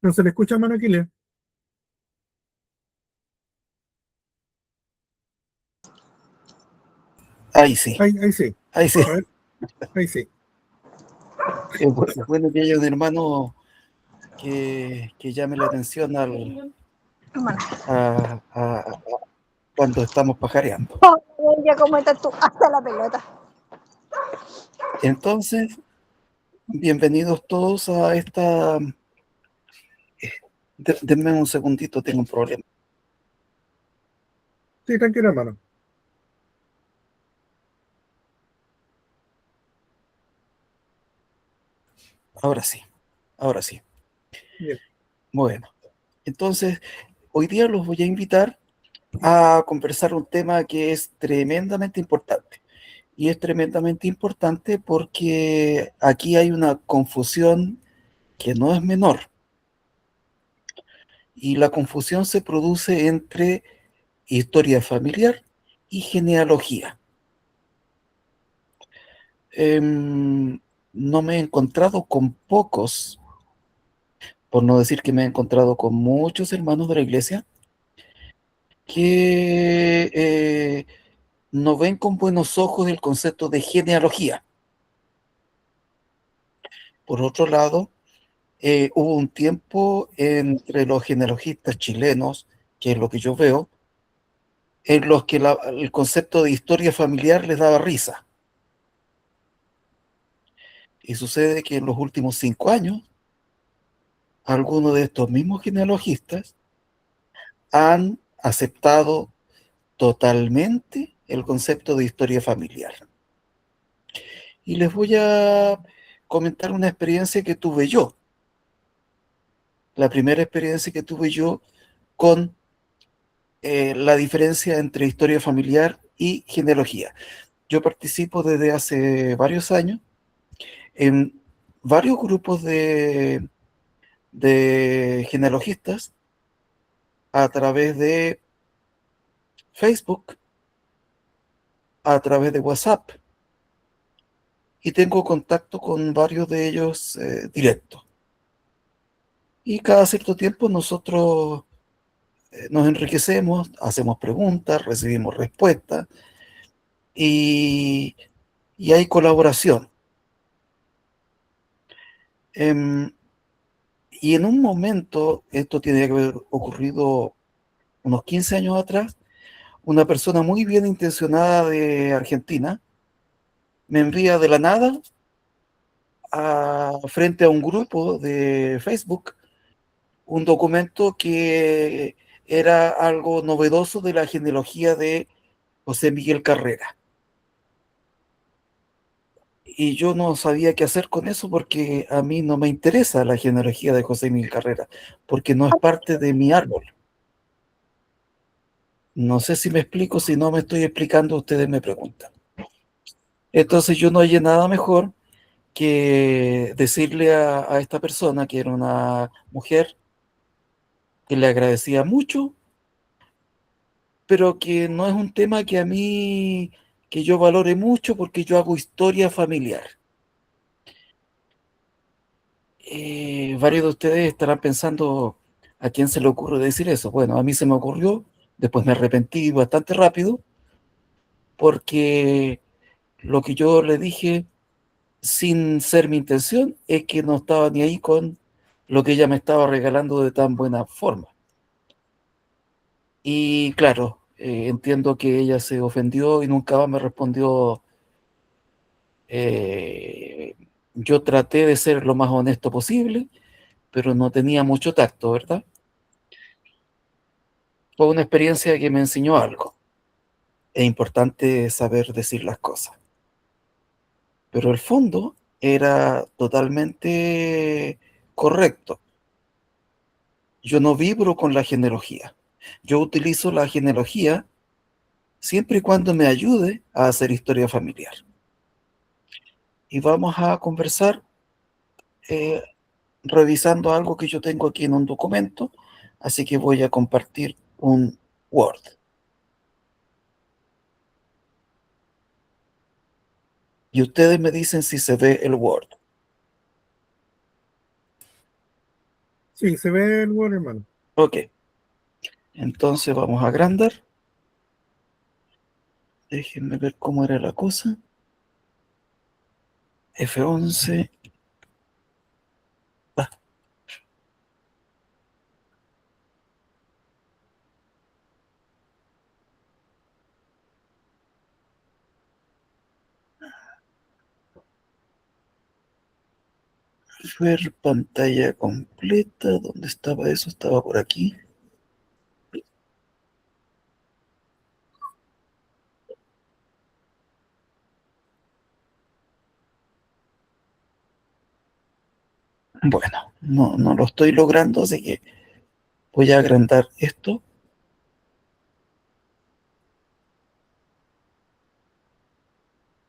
No se le escucha, hermano Aquiles. Ahí sí, Ahí sí. ahí sí. A ver, ahí sí. Es bueno que haya un hermano que llame la atención a cuando estamos pajareando. Ya como estás tú hasta la pelota. Entonces, bienvenidos todos a esta... Denme un segundito, tengo un problema. Sí, tranquilo, hermano. Ahora sí, ahora sí. Bien. Bueno, entonces, hoy día los voy a invitar a conversar un tema que es tremendamente importante. Y es tremendamente importante porque aquí hay una confusión que no es menor. Y la confusión se produce entre historia familiar y genealogía. No me he encontrado con pocos, por no decir que me he encontrado con muchos hermanos de la iglesia que no ven con buenos ojos el concepto de genealogía. Por otro lado, hubo un tiempo entre los genealogistas chilenos, que es lo que yo veo, en los que el concepto de historia familiar les daba risa. Y sucede que en los últimos 5 años, algunos de estos mismos genealogistas han aceptado totalmente el concepto de historia familiar. Y les voy a comentar una experiencia que tuve yo. La primera experiencia que tuve yo con la diferencia entre historia familiar y genealogía. Yo participo desde hace varios años en varios grupos de genealogistas a través de Facebook, a través de WhatsApp, y tengo contacto con varios de ellos directos. Y cada cierto tiempo nosotros nos enriquecemos, hacemos preguntas, recibimos respuestas y, y hay colaboración. Em, y en un momento, esto tiene que haber ocurrido unos 15 años atrás, una persona muy bien intencionada de Argentina me envía de la nada frente a un grupo de Facebook un documento que era algo novedoso de la genealogía de José Miguel Carrera. Y yo no sabía qué hacer con eso porque a mí no me interesa la genealogía de José Miguel Carrera, porque no es parte de mi árbol. No sé si me explico, si no me estoy explicando, ustedes me preguntan. Entonces yo no hallé nada mejor que decirle a esta persona, que era una mujer, que le agradecía mucho, pero que no es un tema que a mí, que yo valore mucho porque yo hago historia familiar. Varios de ustedes estarán pensando a quién se le ocurre decir eso. Bueno, a mí se me ocurrió, después me arrepentí bastante rápido porque lo que yo le dije sin ser mi intención es que no estaba ni ahí con lo que ella me estaba regalando de tan buena forma. Y claro, entiendo que ella se ofendió y nunca más me respondió. Eh, yo traté de ser lo más honesto posible, pero no tenía mucho tacto, ¿verdad? Fue una experiencia que me enseñó algo. Es importante saber decir las cosas. Pero el fondo era totalmente correcto. Yo no vibro con la genealogía. Yo utilizo la genealogía siempre y cuando me ayude a hacer historia familiar. Y vamos a conversar eh, revisando algo que yo tengo aquí en un documento, así que voy a compartir un Word. Y ustedes me dicen si se ve el Word. Sí, se ve el Word, hermano. Ok, entonces vamos a agrandar. Déjenme ver cómo era la cosa. F11. Ah, ver pantalla completa. ¿Dónde estaba eso? Estaba por aquí. Bueno, no lo estoy logrando, así que voy a agrandar esto.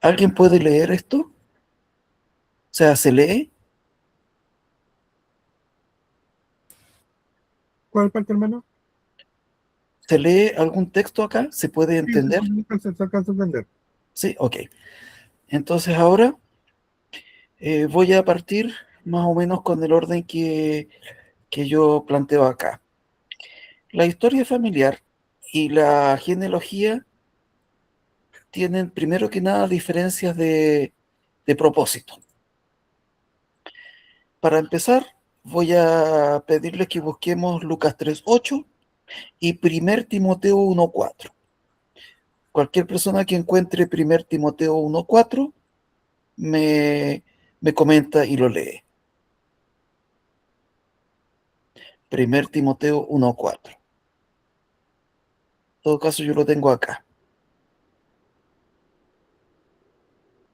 ¿Alguien puede leer esto? O sea, ¿se lee? ¿Cuál parte, hermano? ¿Se lee algún texto acá? ¿Se puede Sí, entender? se alcanza a entender. Sí, ok. Entonces ahora voy a partir más o menos con el orden que yo planteo acá. La historia familiar y la genealogía tienen primero que nada diferencias de propósito. Para empezar, voy a pedirles que busquemos Lucas 3:8 y 1 Timoteo 1:4. Cualquier persona que encuentre 1 Timoteo 1:4 me, me comenta y lo lee. 1 Timoteo 1:4. En todo caso, yo lo tengo acá.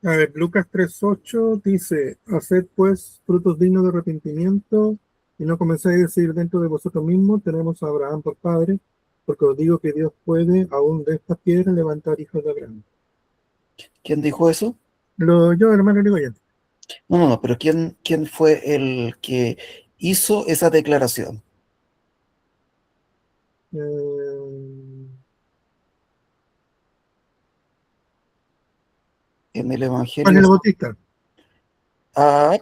A ver, Lucas 3:8 dice, haced pues frutos dignos de arrepentimiento y no comenzáis a decir dentro de vosotros mismos, tenemos a Abraham por padre, porque os digo que Dios puede aún de estas piedras levantar hijos de Abraham. ¿Quién dijo eso? Yo, hermano, digo ya. No, pero ¿quién fue el que hizo esa declaración? Eh, En el Juan Evangelio el Bautista. a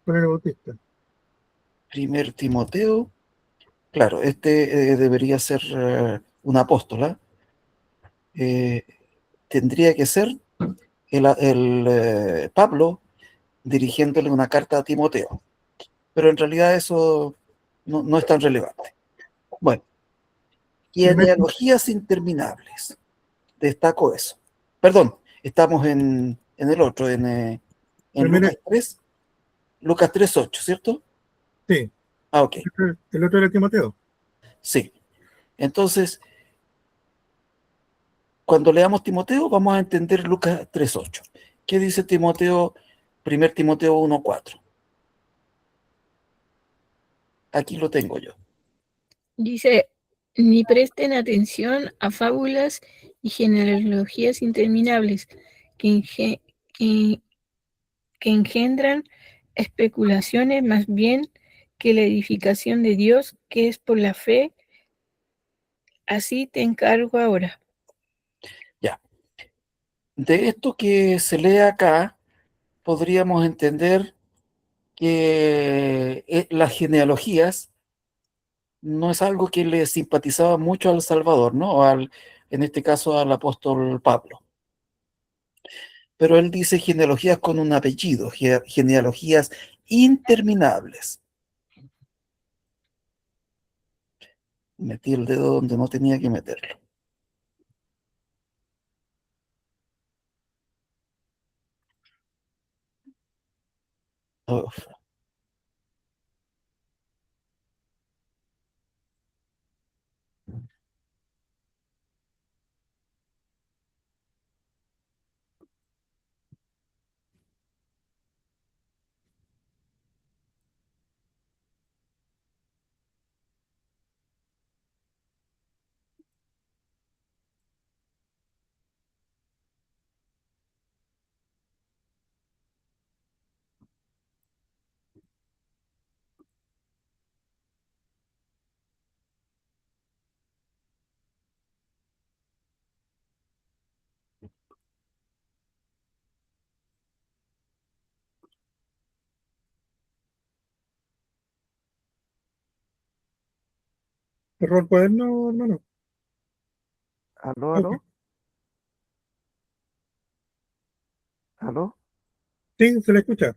Juan el Bautista. 1 Timoteo. Claro, este debería ser un apóstola. Eh, Tendría que ser el Pablo dirigiéndole una carta a Timoteo. Pero en realidad eso no es tan relevante. Bueno, Primer, genealogías interminables. Destaco eso. Perdón, estamos en el otro, en primera, Lucas 3:8, ¿cierto? sí, Ah, ok, el otro era Timoteo. sí. Entonces, cuando leamos Timoteo, vamos a entender Lucas 3:8. ¿Qué dice Timoteo, 1 Timoteo 1:4? Aquí lo tengo yo. Dice, ni presten atención a fábulas y genealogías interminables que, que- que engendran especulaciones más bien que la edificación de Dios, que es por la fe. Así te encargo ahora. Ya. De esto que se lee acá, podríamos entender que las genealogías no es algo que le simpatizaba mucho al Salvador, ¿no? En este caso al apóstol Pablo. Pero él dice genealogías con un apellido, genealogías interminables. Metí el dedo donde no tenía que meterlo. Uf. Error cuaderno, hermano. ¿Aló, Ok. aló? ¿Aló? Sí, se le escucha.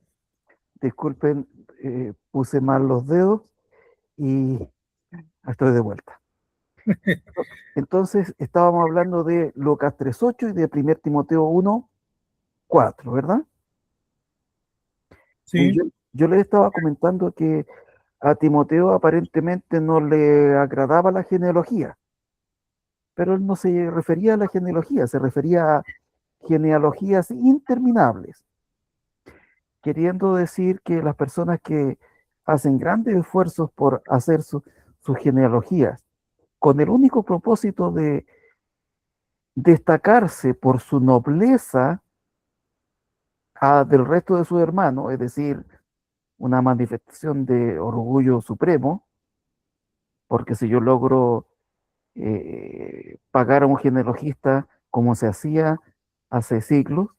Disculpen, puse mal los dedos y estoy de vuelta. Entonces, estábamos hablando de Lucas 3:8 y de 1 Timoteo 1:4, ¿verdad? Y Sí, yo les estaba comentando que a Timoteo aparentemente no le agradaba la genealogía, pero él no se refería a la genealogía, se refería a genealogías interminables, queriendo decir que las personas que hacen grandes esfuerzos por hacer sus genealogías con el único propósito de destacarse por su nobleza del resto de sus hermanos, es decir, una manifestación de orgullo supremo, porque si yo logro pagar a un genealogista como se hacía hace siglos,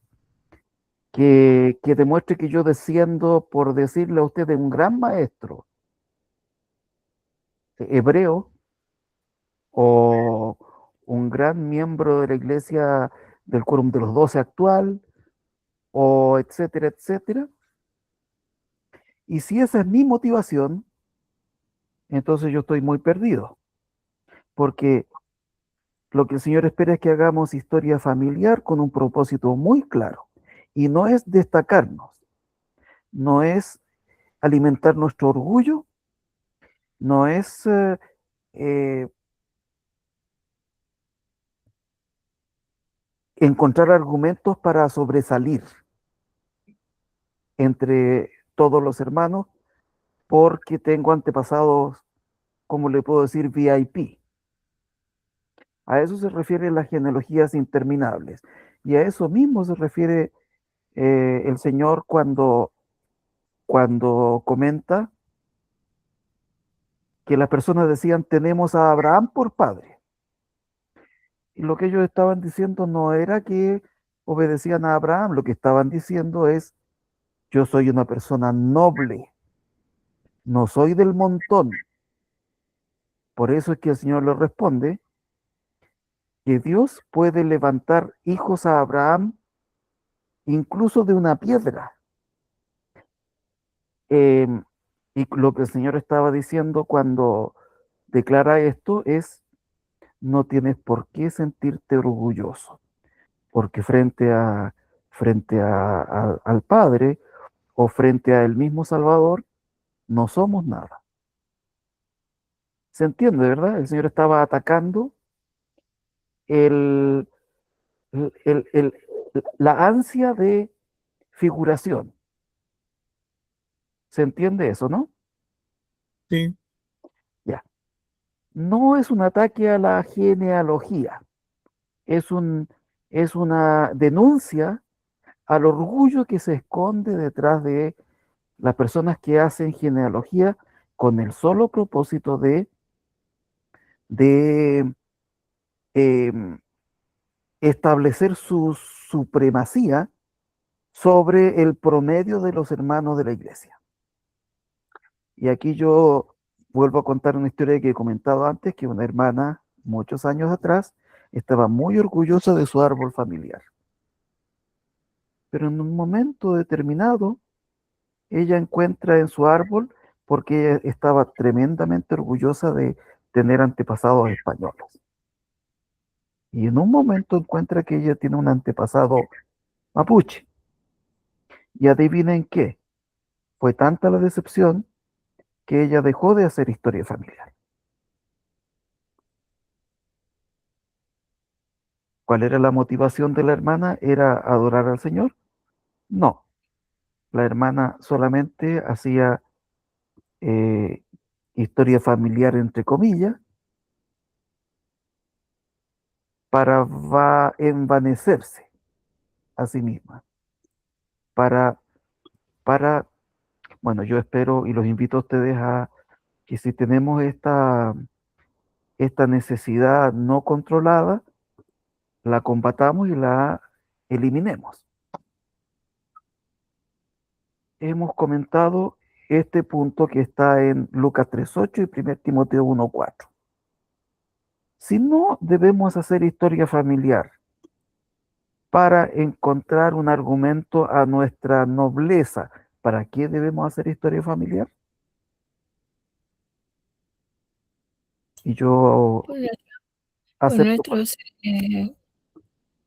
que demuestre que yo desciendo, por decirle a usted, de un gran maestro hebreo o un gran miembro de la iglesia del quórum de los 12 actual, o etcétera, etcétera. Y si esa es mi motivación, entonces yo estoy muy perdido, porque lo que el Señor espera es que hagamos historia familiar con un propósito muy claro. Y no es destacarnos, no es alimentar nuestro orgullo, no es eh, encontrar argumentos para sobresalir entre todos los hermanos porque tengo antepasados, como le puedo decir, VIP. A eso se refieren las genealogías interminables. Y a eso mismo se refiere el Señor cuando comenta que las personas decían, tenemos a Abraham por padre. Y lo que ellos estaban diciendo no era que obedecían a Abraham, lo que estaban diciendo es, yo soy una persona noble, no soy del montón. Por eso es que el Señor le responde que Dios puede levantar hijos a Abraham incluso de una piedra. Em, y lo que el Señor estaba diciendo cuando declara esto es, no tienes por qué sentirte orgulloso, porque al Padre o frente a el mismo Salvador, no somos nada. ¿Se entiende, verdad? El Señor estaba atacando el, el- el- la ansia de figuración. ¿Se entiende eso, no? sí, Ya. No es un ataque a la genealogía, es es una denuncia al orgullo que se esconde detrás de las personas que hacen genealogía con el solo propósito de em, establecer su supremacía sobre el promedio de los hermanos de la iglesia. Y aquí yo vuelvo a contar una historia que he comentado antes, que una hermana, muchos años atrás, estaba muy orgullosa de su árbol familiar. Pero en un momento determinado, ella encuentra en su árbol, porque ella estaba tremendamente orgullosa de tener antepasados españoles. Y en un momento encuentra que ella tiene un antepasado mapuche. Y adivinen qué, fue tanta la decepción que ella dejó de hacer historia familiar. ¿Cuál era la motivación de la hermana? ¿Era adorar al Señor? No, la hermana solamente hacía eh, historia familiar, entre comillas, para envanecerse a sí misma, para, para, bueno, yo espero y los invito a ustedes a que si tenemos esta necesidad no controlada, la combatamos y la eliminemos. Hemos comentado este punto que está en Lucas 3:8 y 1 Timoteo 1:4. Si no, debemos hacer historia familiar para encontrar un argumento a nuestra nobleza. ¿Para qué debemos hacer historia familiar? Y yo Por, nue- por acepto,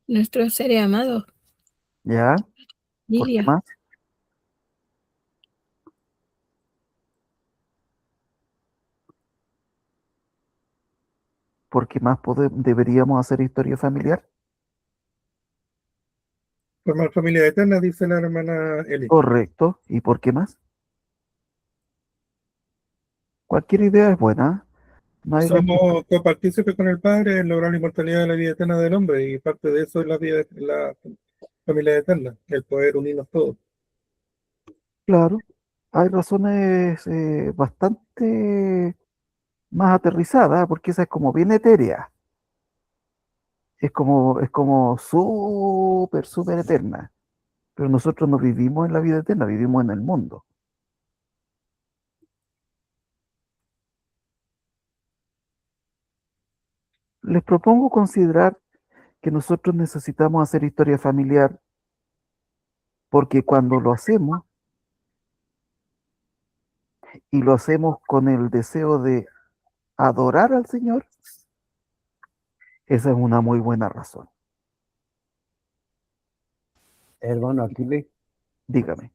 nuestros seres amados, ¿ya? ¿Por qué Lilia. más? ¿Por qué más deberíamos hacer historia familiar? Formar familia eterna, dice la hermana Eli. Correcto. ¿Y por qué más? Cualquier idea es buena. No hay respuesta. Somos copartícipes con el Padre en lograr la inmortalidad de la vida eterna del hombre, y parte de eso es la familia eterna, el poder unirnos todos. Claro. Hay razones bastante más aterrizadas, porque esa es como bien etérea. Es como súper, súper eterna. Pero nosotros no vivimos en la vida eterna, vivimos en el mundo. Les propongo considerar que nosotros necesitamos hacer historia familiar porque cuando lo hacemos y lo hacemos con el deseo de adorar al Señor, esa es una muy buena razón. Hermano Aquiles, Dígame.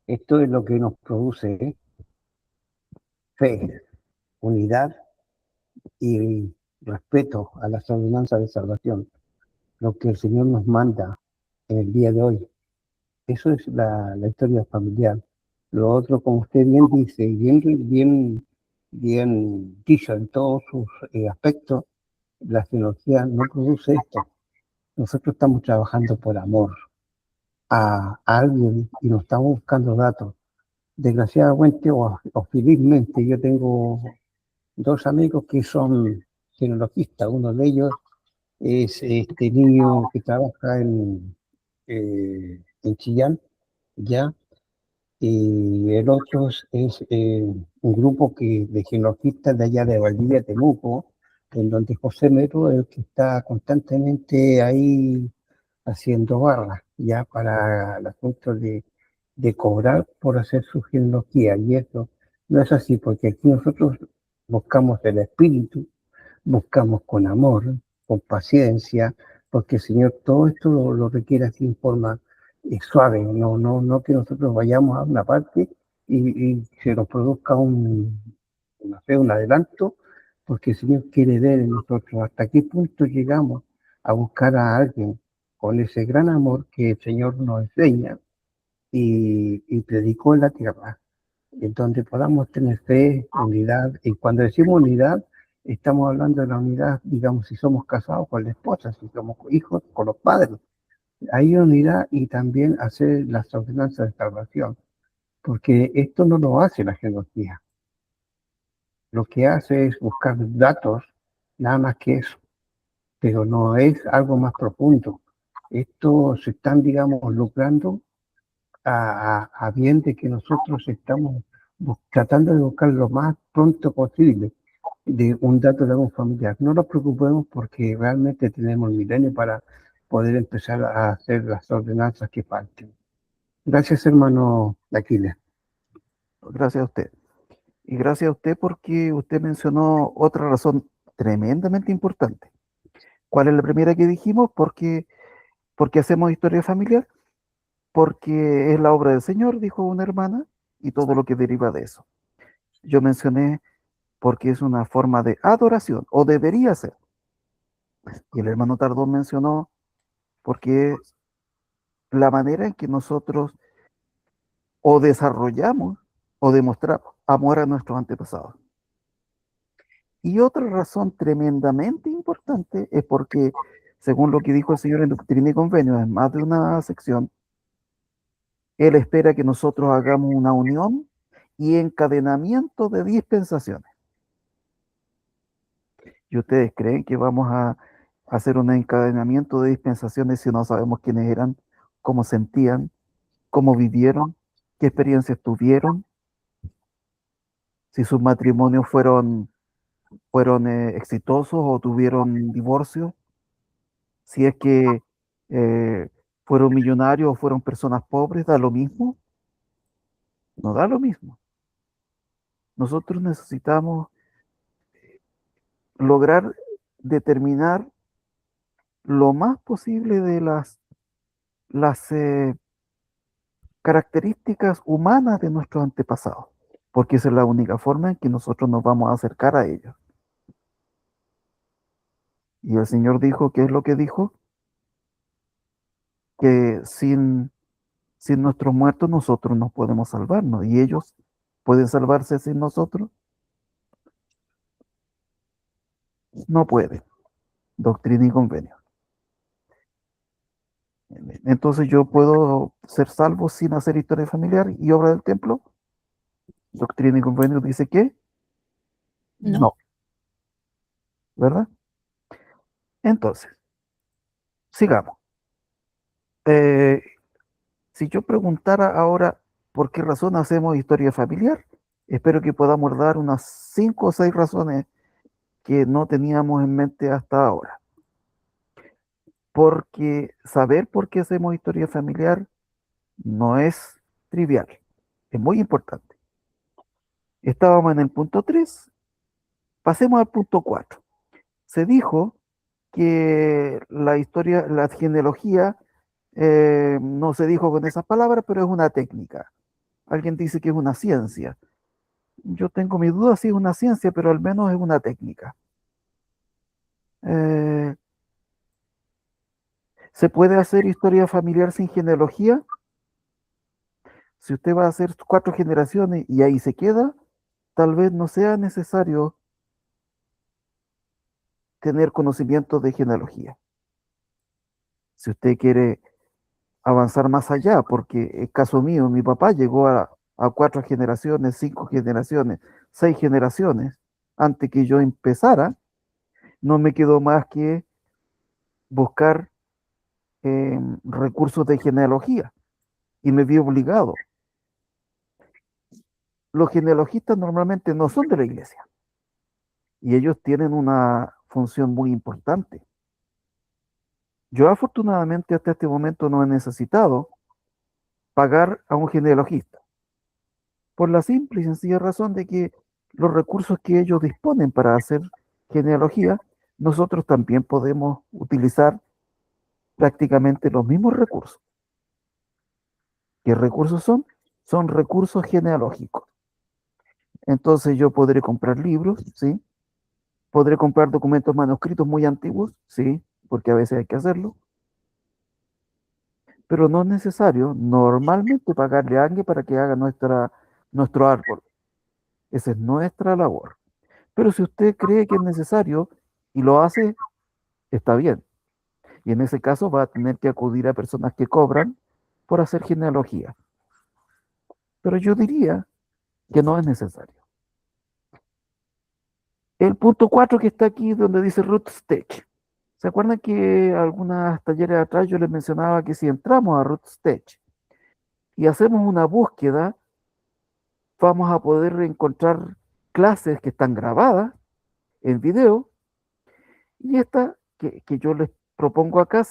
esto es lo que nos produce fe, unidad y respeto a las ordenanzas de salvación, lo que el Señor nos manda en el día de hoy. Eso es la historia familiar. Lo otro, como usted bien dice, y bien dicho en todos sus aspectos, la genealogía no produce esto. Nosotros estamos trabajando por amor a alguien y no estamos buscando datos. Desgraciadamente o felizmente, yo tengo dos amigos que son genealogistas. Uno de ellos es este niño que trabaja en Chillán, ya, y el otro es un grupo de genealogistas de allá de Valdivia, Temuco, en donde José Mero es el que está constantemente ahí haciendo barras, ya para el asunto de cobrar por hacer su genealogía. Y eso no es así, porque aquí nosotros buscamos el espíritu, buscamos con amor, con paciencia, porque el Señor todo esto lo requiere así en forma suave, no que nosotros vayamos a una parte y se nos produzca no sé, un adelanto, porque el Señor quiere ver en nosotros hasta qué punto llegamos a buscar a alguien con ese gran amor que el Señor nos enseña y predicó en la tierra, en donde podamos tener fe, unidad. Y cuando decimos unidad, estamos hablando de la unidad, digamos, si somos casados con la esposa, si somos hijos con los padres. Hay unidad y también hacer las ordenanzas de salvación, porque esto no lo hace la genealogía. Lo que hace es buscar datos, nada más que eso, pero no es algo más profundo. Esto se están, digamos, lucrando a bien de que nosotros estamos tratando de buscar lo más pronto posible de un dato de algún familiar. No nos preocupemos porque realmente tenemos el milenio para poder empezar a hacer las ordenanzas que falten. Gracias, hermano Aquiles. Gracias a usted. Y gracias a usted porque usted mencionó otra razón tremendamente importante. ¿Cuál es la primera que dijimos? Porque hacemos historia familiar, porque es la obra del Señor, dijo una hermana, y todo lo que deriva de eso. Yo mencioné porque es una forma de adoración, o debería ser. Y el hermano Tardón mencionó porque es la manera en que nosotros o desarrollamos o demostramos amor a nuestros antepasados. Y otra razón tremendamente importante es porque, según lo que dijo el Señor en Doctrina y Convenio, en más de una sección, Él espera que nosotros hagamos una unión y encadenamiento de dispensaciones. ¿Y ustedes creen que vamos a hacer un encadenamiento de dispensaciones si no sabemos quiénes eran, cómo sentían, cómo vivieron, qué experiencias tuvieron, si sus matrimonios fueron fueron exitosos o tuvieron divorcio, si es que fueron millonarios o fueron personas pobres, da lo mismo, no da lo mismo. Nosotros necesitamos lograr determinar lo más posible de las características humanas de nuestros antepasados, porque esa es la única forma en que nosotros nos vamos a acercar a ellos. Y el Señor dijo, ¿qué es lo que dijo? Que sin nuestros muertos nosotros no podemos salvarnos, y ellos pueden salvarse sin nosotros. No pueden. Doctrina y convenio. Entonces yo puedo ser salvo sin hacer historia familiar y obra del templo. Doctrina y convenio dice que No. no, ¿verdad? Entonces, sigamos. Si yo preguntara ahora por qué razón hacemos historia familiar, espero que podamos dar unas 5 o 6 razones que no teníamos en mente hasta ahora. Porque saber por qué hacemos historia familiar no es trivial, es muy importante. Estábamos en el punto 3, pasemos al punto 4. Se dijo que la historia, la genealogía, no se dijo con esas palabras, pero es una técnica. Alguien dice que es una ciencia. Yo tengo mis dudas si es una ciencia, pero al menos es una técnica. ¿Se puede hacer historia familiar sin genealogía? Si usted va a hacer 4 generaciones y ahí se queda, tal vez no sea necesario tener conocimiento de genealogía. Si usted quiere avanzar más allá, porque el caso mío, mi papá llegó a 4 generaciones, 5 generaciones, 6 generaciones, antes que yo empezara, no me quedó más que buscar recursos de genealogía y me vi obligado. Los genealogistas normalmente no son de la iglesia y ellos tienen una función muy importante. Yo afortunadamente hasta este momento no he necesitado pagar a un genealogista por la simple y sencilla razón de que los recursos que ellos disponen para hacer genealogía, nosotros también podemos utilizar prácticamente los mismos recursos. ¿Qué recursos son? Son recursos genealógicos. Entonces yo podré comprar libros, ¿sí? Podré comprar documentos manuscritos muy antiguos, sí, porque a veces hay que hacerlo. Pero no es necesario normalmente pagarle a alguien para que haga nuestro árbol. Esa es nuestra labor. Pero si usted cree que es necesario y lo hace, está bien. Y en ese caso va a tener que acudir a personas que cobran por hacer genealogía. Pero yo diría que no es necesario. El punto 4 que está aquí donde dice Root Stage. ¿Se acuerdan que algunas talleres atrás yo les mencionaba que si entramos a Root Stage y hacemos una búsqueda, vamos a poder encontrar clases que están grabadas en video y esta que yo les propongo acá,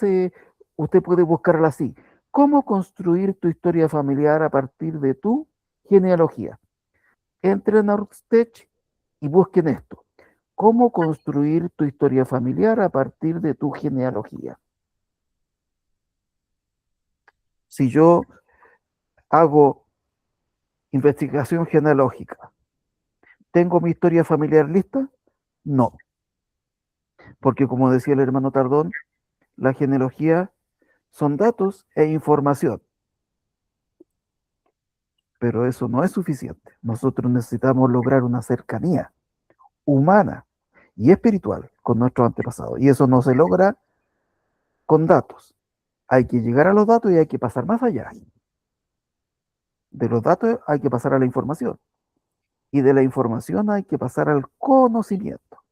usted puede buscarla así. ¿Cómo construir tu historia familiar a partir de tu genealogía? Entren a Rootstech y busquen esto. ¿Cómo construir tu historia familiar a partir de tu genealogía? Si yo hago investigación genealógica, ¿tengo mi historia familiar lista? No, porque como decía el hermano Tardón, la genealogía son datos e información, pero eso no es suficiente. Nosotros necesitamos lograr una cercanía humana y espiritual con nuestros antepasados, y eso no se logra con datos. Hay que llegar a los datos y hay que pasar más allá. De los datos hay que pasar a la información, y de la información hay que pasar al conocimiento,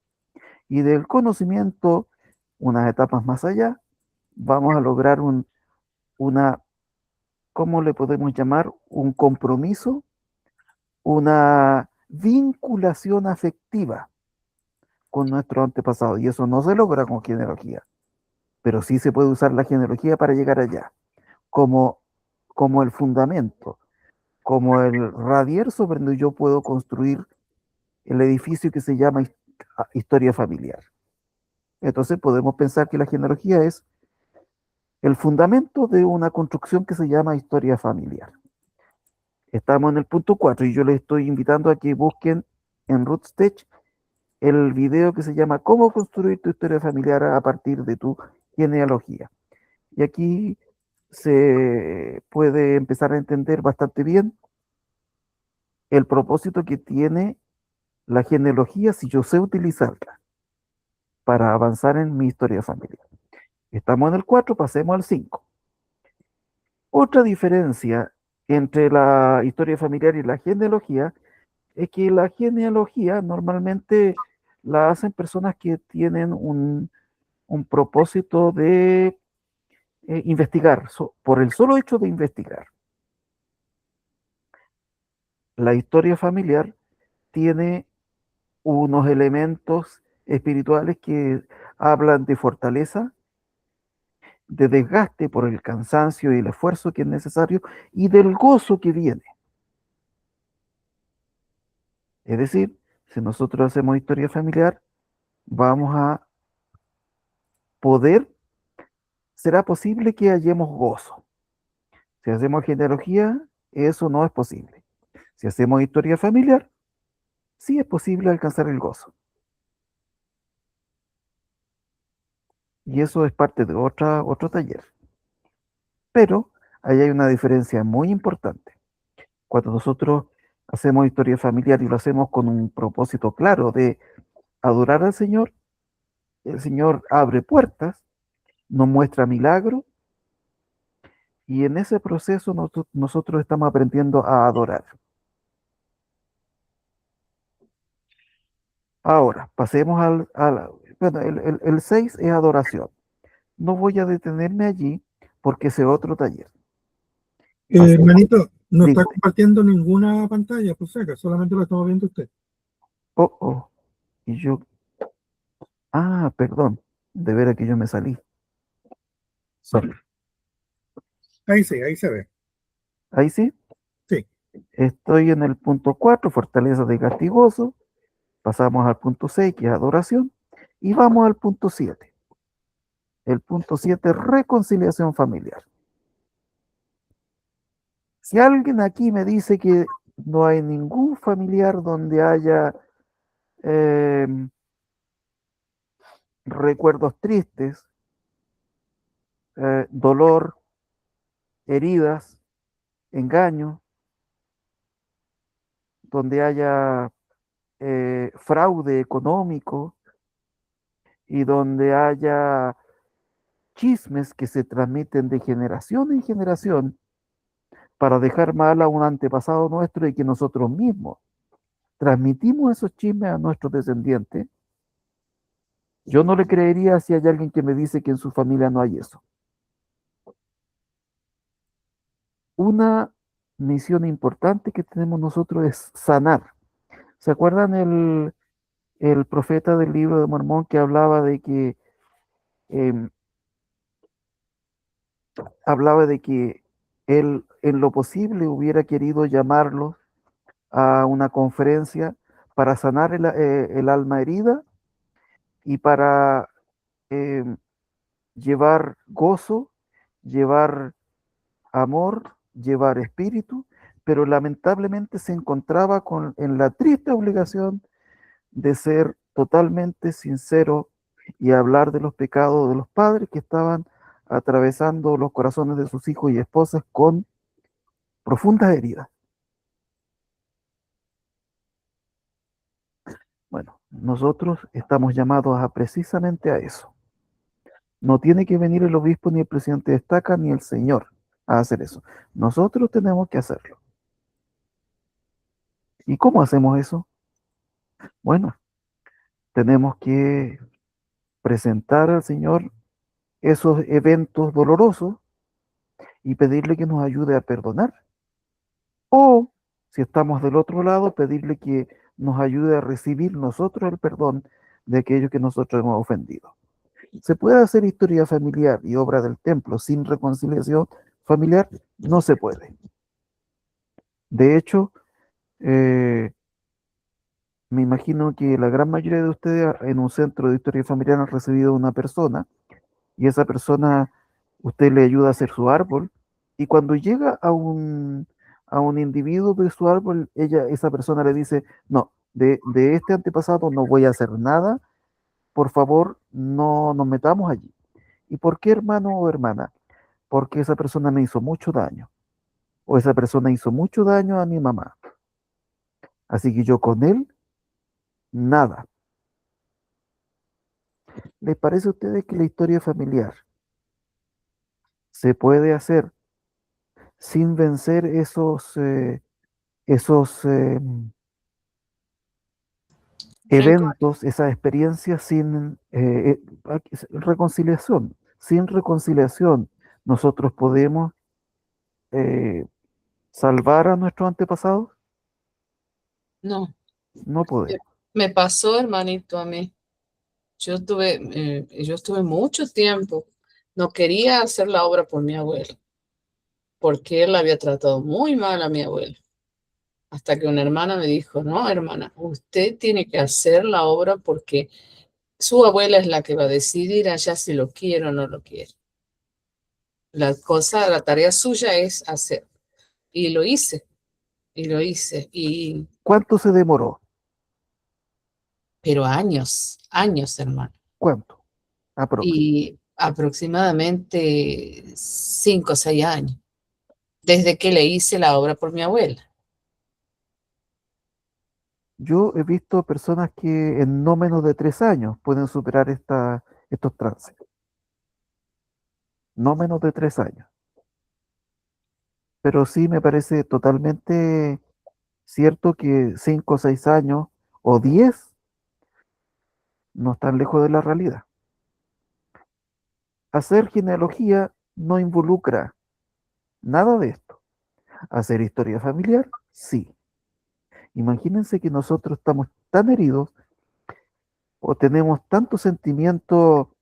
y del conocimiento, unas etapas más allá, vamos a lograr ¿cómo le podemos llamar? Un compromiso, una vinculación afectiva con nuestros antepasados, y eso no se logra con genealogía, pero sí se puede usar la genealogía para llegar allá, como, como el fundamento, como el radier sobre donde yo puedo construir el edificio que se llama historia familiar. Entonces podemos pensar que la genealogía es el fundamento de una construcción que se llama historia familiar. Estamos en el punto 4 y yo les estoy invitando a que busquen en RootStech el video que se llama Cómo construir tu historia familiar a partir de tu genealogía. Y aquí se puede empezar a entender bastante bien el propósito que tiene la genealogía si yo sé utilizarla para avanzar en mi historia familiar. Estamos en el 4, pasemos al 5. Otra diferencia entre la historia familiar y la genealogía es que la genealogía normalmente la hacen personas que tienen un propósito de investigar, por el solo hecho de investigar. La historia familiar tiene unos elementos espirituales que hablan de fortaleza, de desgaste por el cansancio y el esfuerzo que es necesario y del gozo que viene. Es decir, si nosotros hacemos historia familiar, vamos a poder, será posible que hallemos gozo. Si hacemos genealogía, eso no es posible. Si hacemos historia familiar, sí es posible alcanzar el gozo. Y eso es parte de otro taller. Pero ahí hay una diferencia muy importante. Cuando nosotros hacemos historia familiar y lo hacemos con un propósito claro de adorar al Señor, el Señor abre puertas, nos muestra milagros, y en ese proceso nosotros estamos aprendiendo a adorar. Ahora, pasemos bueno, el 6 es adoración. No voy a detenerme allí porque ese es otro taller. Hermanito, no está Dígame. compartiendo ninguna pantalla, pues acá, solamente lo estamos viendo usted. Oh, y yo, perdón, de veras que yo me salí. Sorry. Ahí sí, ahí se ve. Ahí sí. Sí. Estoy en el punto 4, fortaleza de castigoso. Pasamos al punto 6, que es adoración. Y vamos al punto 7. El punto 7, reconciliación familiar. Si alguien aquí me dice que no hay ningún familiar donde haya recuerdos tristes, dolor, heridas, engaño, donde haya fraude económico y donde haya chismes que se transmiten de generación en generación para dejar mal a un antepasado nuestro y que nosotros mismos transmitimos esos chismes a nuestros descendientes, yo no le creería si hay alguien que me dice que en su familia no hay eso. Una misión importante que tenemos nosotros es sanar. ¿Se acuerdan el profeta del libro de Mormón que hablaba de que él en lo posible hubiera querido llamarlos a una conferencia para sanar el alma herida y para llevar gozo, llevar amor, llevar espíritu, pero lamentablemente se encontraba en la triste obligación de ser totalmente sincero y hablar de los pecados de los padres que estaban atravesando los corazones de sus hijos y esposas con profundas heridas. Bueno, nosotros estamos llamados precisamente a eso. No tiene que venir el obispo, ni el presidente de estaca, ni el señor a hacer eso. Nosotros tenemos que hacerlo. ¿Y cómo hacemos eso? Bueno, tenemos que presentar al Señor esos eventos dolorosos y pedirle que nos ayude a perdonar. O, si estamos del otro lado, pedirle que nos ayude a recibir nosotros el perdón de aquellos que nosotros hemos ofendido. ¿Se puede hacer historia familiar y obra del templo sin reconciliación familiar? No se puede. De hecho, me imagino que la gran mayoría de ustedes en un centro de historia familiar han recibido una persona y esa persona, usted le ayuda a hacer su árbol y cuando llega a un individuo de su árbol, esa persona le dice, no, de este antepasado no voy a hacer nada, por favor, no nos metamos allí. ¿Y por qué, hermano o hermana? Porque esa persona me hizo mucho daño o esa persona hizo mucho daño a mi mamá. Así que yo con él, nada. ¿Les parece a ustedes que la historia familiar se puede hacer sin vencer esos eventos, esas experiencias sin reconciliación? Sin reconciliación, nosotros podemos eh, salvar a nuestros antepasados. No, No podemos. me pasó, hermanito, a mí. Yo estuve mucho tiempo, no quería hacer la obra por mi abuelo, porque él había tratado muy mal a mi abuelo. Hasta que una hermana me dijo, no, hermana, usted tiene que hacer la obra porque su abuela es la que va a decidir allá si lo quiere o no lo quiere. La tarea suya es hacer. Y lo hice, y lo hice, ¿Cuánto se demoró? pero años, años, hermano. ¿Cuánto? Y aproximadamente 5 o 6 años, desde que le hice la obra por mi abuela. Yo he visto personas que en no menos de 3 años pueden superar estos trances. No menos de 3 años. Pero sí me parece totalmente cierto que 5 o 6 años o 10 no están lejos de la realidad. Hacer genealogía no involucra nada de esto. Hacer historia familiar, sí. Imagínense que nosotros estamos tan heridos o tenemos tanto sentimiento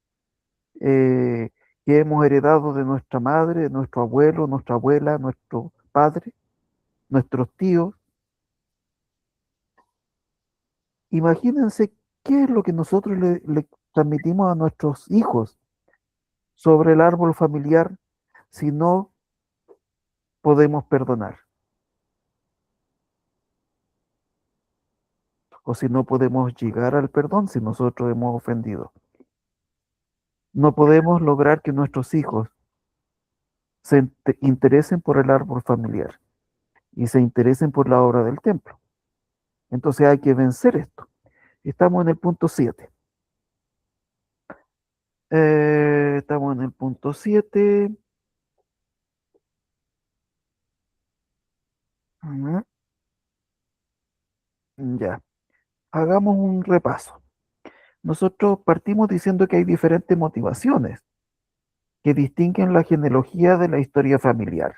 eh, que hemos heredado de nuestra madre, de nuestro abuelo, nuestra abuela, nuestro padre, nuestros tíos. Imagínense qué es lo que nosotros le transmitimos a nuestros hijos sobre el árbol familiar si no podemos perdonar o si no podemos llegar al perdón si nosotros hemos ofendido. No podemos lograr que nuestros hijos se interesen por el árbol familiar y se interesen por la obra del templo. Entonces hay que vencer esto. Estamos en el punto 7. Estamos en el punto 7. Ya, hagamos un repaso. Nosotros partimos diciendo que hay diferentes motivaciones que distinguen la genealogía de la historia familiar.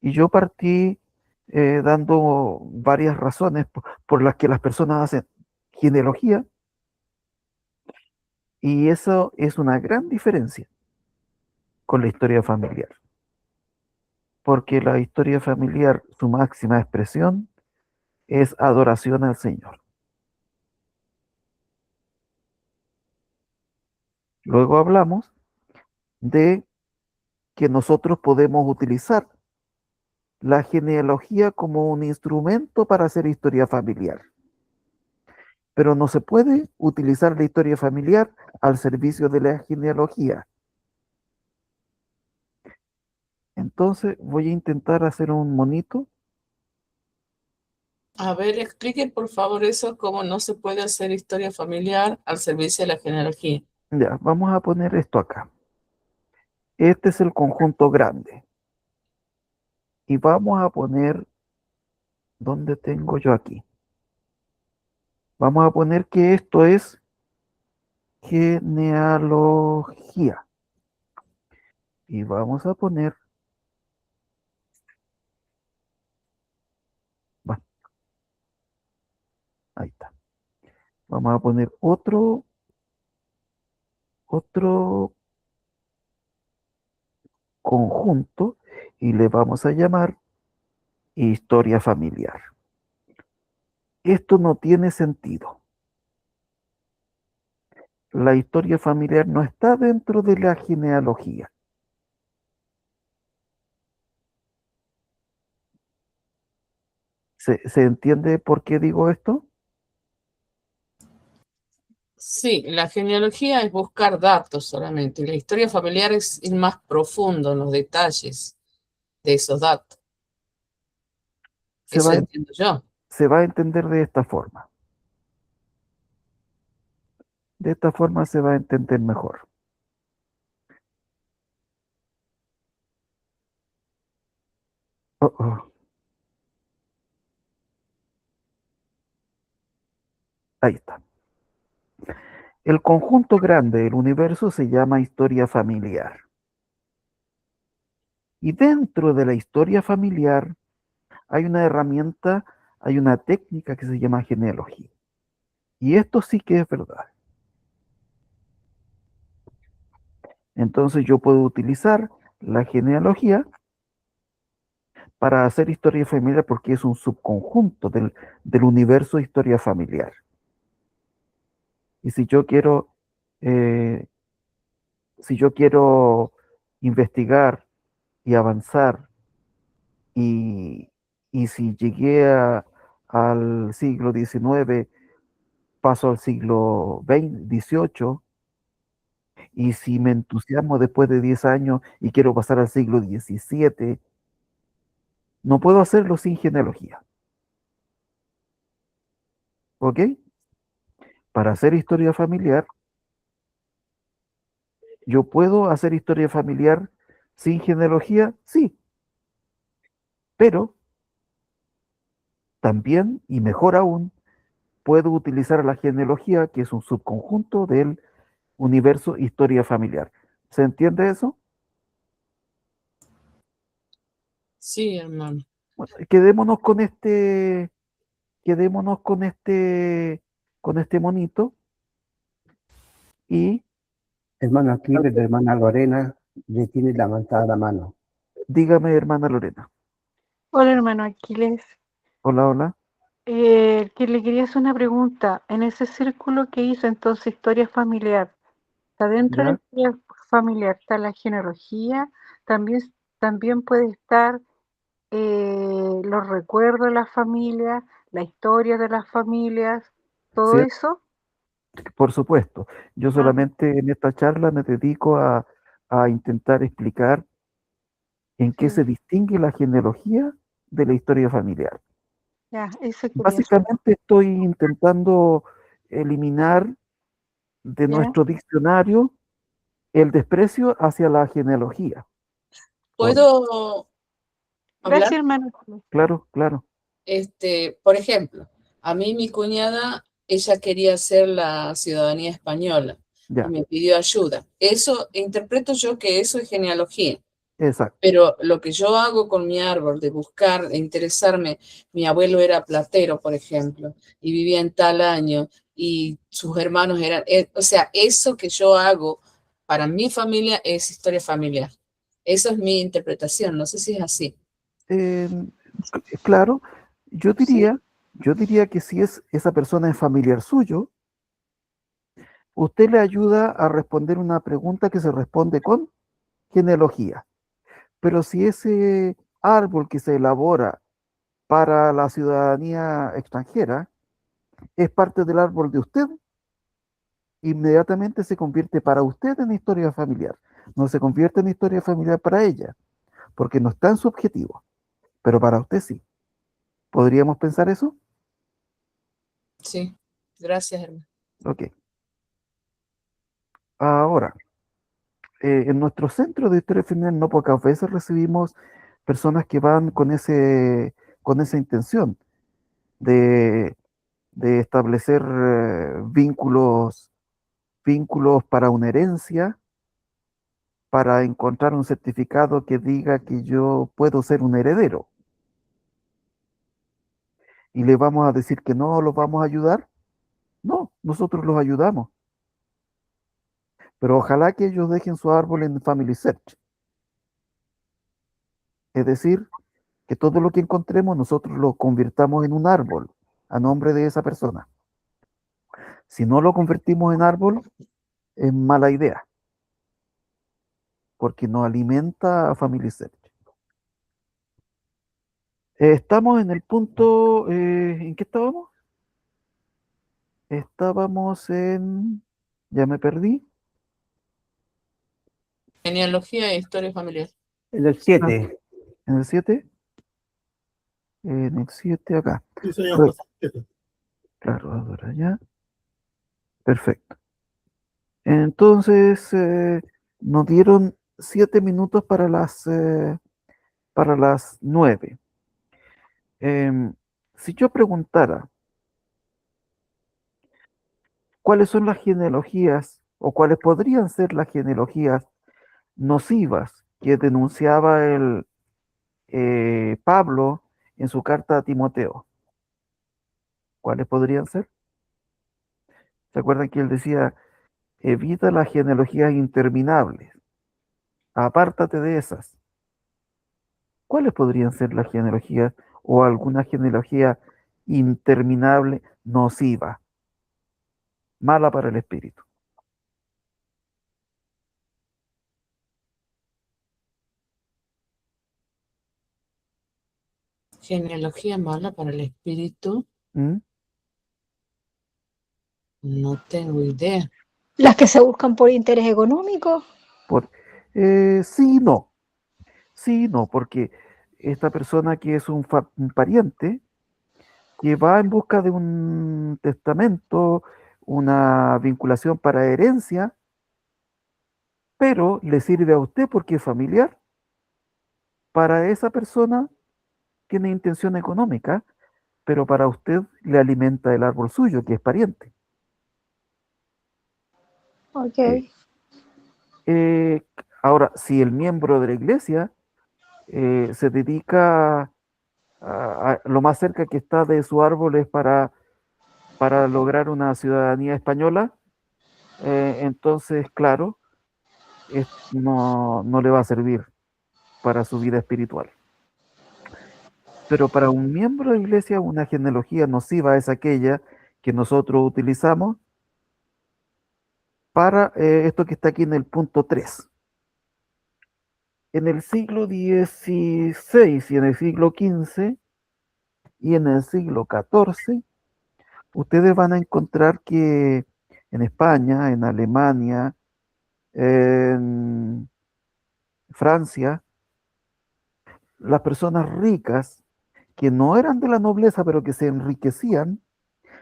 Y yo partí dando varias razones por las que las personas hacen genealogía, y eso es una gran diferencia con la historia familiar, porque la historia familiar, su máxima expresión es adoración al Señor. Luego hablamos de que nosotros podemos utilizar la genealogía como un instrumento para hacer historia familiar, pero no se puede utilizar la historia familiar al servicio de la genealogía. Entonces voy a intentar hacer un monito. A ver, explique por favor eso, cómo no se puede hacer historia familiar al servicio de la genealogía. Ya, vamos a poner esto acá. Este es el conjunto grande. Y vamos a poner, ¿dónde tengo yo aquí? Vamos a poner que esto es genealogía. Y vamos a poner, bueno, ahí está. Vamos a poner otro conjunto y le vamos a llamar historia familiar. Esto no tiene sentido. La historia familiar no está dentro de la genealogía. ¿Se entiende por qué digo esto? Sí, la genealogía es buscar datos solamente. La historia familiar es ir más profundo en los detalles de esos datos. Se Eso va, entiendo yo. se va a entender de esta forma. De esta forma se va a entender mejor. Oh, oh. Ahí está. El conjunto grande del universo se llama historia familiar. Y dentro de la historia familiar hay una herramienta, hay una técnica que se llama genealogía. Y esto sí que es verdad. Entonces yo puedo utilizar la genealogía para hacer historia familiar porque es un subconjunto del universo historia familiar. Y eh, si yo quiero investigar y avanzar y, y si llegué al siglo XIX, paso al siglo XX, XVIII, y si me entusiasmo después de 10 años y quiero pasar al siglo XVII, no puedo hacerlo sin genealogía. ¿Ok? Para hacer historia familiar, ¿yo puedo hacer historia familiar sin genealogía? Sí, pero también, y mejor aún, puedo utilizar la genealogía, que es un subconjunto del universo historia familiar. ¿Se entiende eso? Sí, hermano. Bueno, quedémonos con este monito y Hermano Aquiles, la hermana Lorena le tiene levantada la mano. dígame, hermana Lorena. Hola, hermano Aquiles. Hola, hola. Que le quería hacer una pregunta. En ese círculo que hizo entonces historia familiar, ¿está dentro de la ¿Ya? historia familiar? ¿Está la genealogía? También puede estar los recuerdos de la familia, la historia de las familias, todo Sí, eso. por supuesto. Yo Ah, solamente en esta charla me dedico a intentar explicar en qué se sí, distingue la genealogía de la historia familiar. ya, eso quería saber. Básicamente estoy intentando eliminar de ¿Ya? nuestro diccionario el desprecio hacia la genealogía. ¿Puedo Gracias, hablar? hermano Aquiles. Claro, claro, Por ejemplo, a mí mi cuñada, ella quería hacer la ciudadanía española y ya, me pidió ayuda. Eso, interpreto yo que eso es genealogía. exacto. Pero lo que yo hago con mi árbol, de buscar, de interesarme, mi abuelo era platero, por ejemplo, y vivía en tal año, y sus hermanos eran, o sea, eso que yo hago para mi familia es historia familiar. Eso es mi interpretación, no sé si es así. Eh, claro, yo ¿Sí? diría, yo diría que si esa persona es familiar suyo, usted le ayuda a responder una pregunta que se responde con genealogía. Pero si ese árbol que se elabora para la ciudadanía extranjera es parte del árbol de usted, inmediatamente se convierte para usted en historia familiar. No se convierte en historia familiar para ella, porque no está en su objetivo, pero para usted sí. ¿Podríamos pensar eso? Sí, gracias, hermano. Ok. Ahora, en nuestro centro de historia familiar no pocas veces recibimos personas que van con esa intención de, de establecer vínculos para una herencia, para encontrar un certificado que diga que yo puedo ser un heredero. Y le vamos a decir que no los vamos a ayudar. No, nosotros los ayudamos. Pero ojalá que ellos dejen su árbol en Family Search. Es decir, que todo lo que encontremos nosotros lo convirtamos en un árbol a nombre de esa persona. Si no lo convertimos en árbol, es mala idea, porque no alimenta a Family Search. Estamos en el punto, ¿en qué estábamos? Estábamos en, ya me perdí, Genealogía e historia familiar. En el 7. en el 7, en el 7 acá. Sí, señor. Pues, claro, ahora ya. Perfecto. Entonces, nos dieron 7 minutos para las 9. Si yo preguntara cuáles son las genealogías o cuáles podrían ser las genealogías nocivas que denunciaba el Pablo en su carta a Timoteo, ¿cuáles podrían ser? ¿Se acuerdan que él decía, evita las genealogías interminables, apártate de esas? ¿Cuáles podrían ser las genealogías o alguna genealogía interminable, nociva, mala para el espíritu? Genealogía mala para el espíritu. ¿Mm? No tengo idea. Las que se buscan por interés económico. Sí, no. Sí, no, porque esta persona que es un pariente, que va en busca de un testamento, una vinculación para herencia, pero le sirve a usted porque es familiar, para esa persona tiene intención económica, pero para usted le alimenta el árbol suyo, que es pariente. Ok. Eh, ahora, si el miembro de la iglesia se dedica lo más cerca que está de su árbol es para lograr una ciudadanía española, entonces, claro, no le va a servir para su vida espiritual. Pero para un miembro de iglesia, una genealogía nociva es aquella que nosotros utilizamos para esto que está aquí en el punto 3. En el siglo XVI y en el siglo XV y en el siglo XIV, ustedes van a encontrar que en España, en Alemania, en Francia, las personas ricas que no eran de la nobleza, pero que se enriquecían,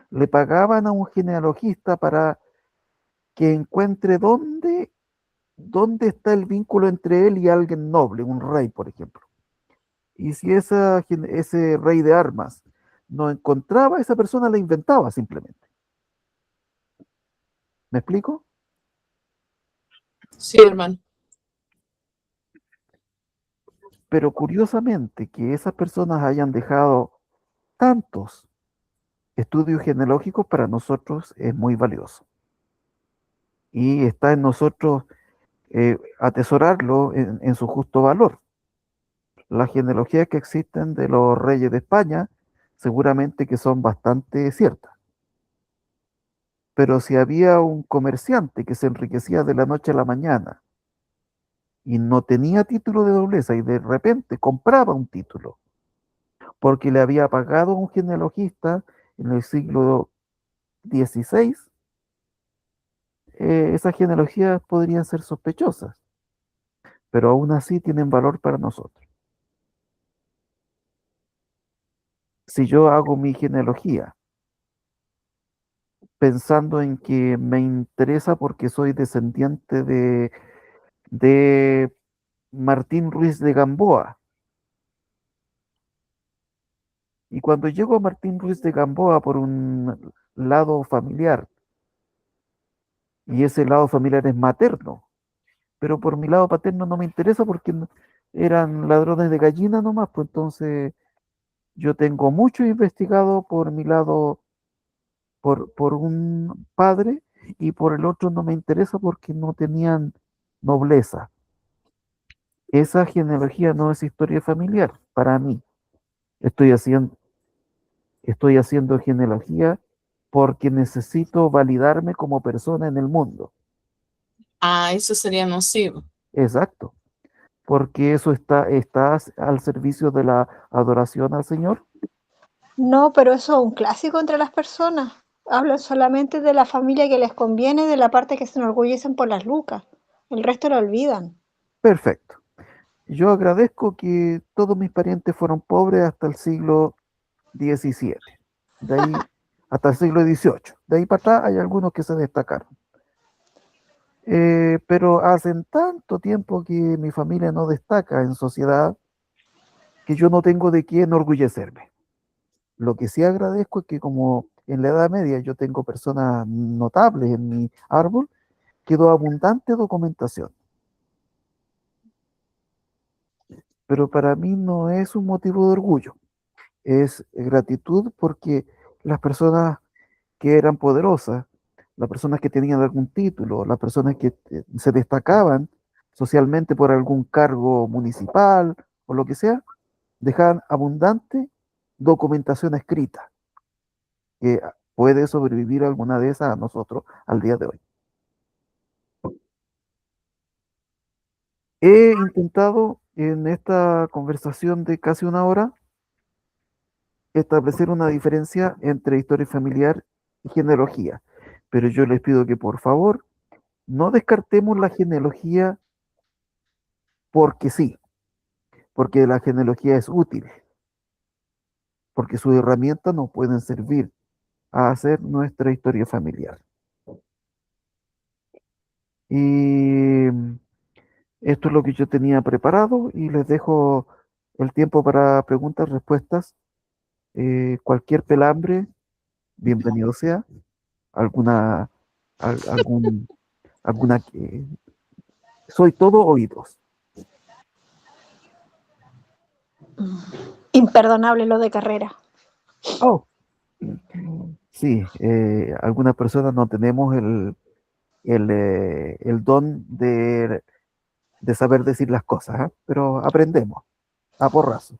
le pagaban a un genealogista para que encuentre dónde está el vínculo entre él y alguien noble, un rey, por ejemplo. Y si ese rey de armas no encontraba, esa persona la inventaba simplemente. ¿Me explico? Sí, hermano. Pero curiosamente que esas personas hayan dejado tantos estudios genealógicos para nosotros es muy valioso. Y está en nosotros atesorarlo en su justo valor. Las genealogías que existen de los reyes de España seguramente que son bastante ciertas. Pero si había un comerciante que se enriquecía de la noche a la mañana y no tenía título de nobleza y de repente compraba un título porque le había pagado a un genealogista en el siglo XVI, esas genealogías podrían ser sospechosas, pero aún así tienen valor para nosotros. Si yo hago mi genealogía pensando en que me interesa porque soy descendiente de Martín Ruiz de Gamboa, y cuando llego a Martín Ruiz de Gamboa por un lado familiar, y ese lado familiar es materno, pero por mi lado paterno no me interesa porque eran ladrones de gallina nomás, pues entonces yo tengo mucho investigado por mi lado por un padre, y por el otro no me interesa porque no tenían nobleza. Esa genealogía no es historia familiar para mí. Estoy haciendo, estoy haciendo genealogía porque necesito validarme como persona en el mundo. Ah, eso sería nocivo. Exacto. Porque eso está al servicio de la adoración al Señor. No, pero eso es un clásico entre las personas. Hablan solamente de la familia que les conviene, de la parte que se enorgullecen por las lucas. El resto lo olvidan. Perfecto. Yo agradezco que todos mis parientes fueron pobres hasta el siglo XVII. De ahí hasta el siglo XVIII. De ahí para atrás hay algunos que se destacaron. Pero hace tanto tiempo que mi familia no destaca en sociedad que yo no tengo de qué enorgullecerme. Lo que sí agradezco es que como en la Edad Media yo tengo personas notables en mi árbol, quedó abundante documentación. Pero para mí no es un motivo de orgullo, es gratitud porque las personas que eran poderosas, las personas que tenían algún título, las personas que se destacaban socialmente por algún cargo municipal o lo que sea, dejaban abundante documentación escrita que puede sobrevivir alguna de esas a nosotros al día de hoy. He intentado en esta conversación de casi una hora establecer una diferencia entre historia familiar y genealogía, pero yo les pido que por favor no descartemos la genealogía porque sí, porque la genealogía es útil, porque sus herramientas nos pueden servir a hacer nuestra historia familiar. Y esto es lo que yo tenía preparado y les dejo el tiempo para preguntas, respuestas. Cualquier pelambre, bienvenido sea. Alguna, algún, alguna, soy todo oídos. Imperdonable lo de Carrera. Oh, sí, algunas personas no tenemos el don de saber decir las cosas, ¿eh? Pero aprendemos a porrazo.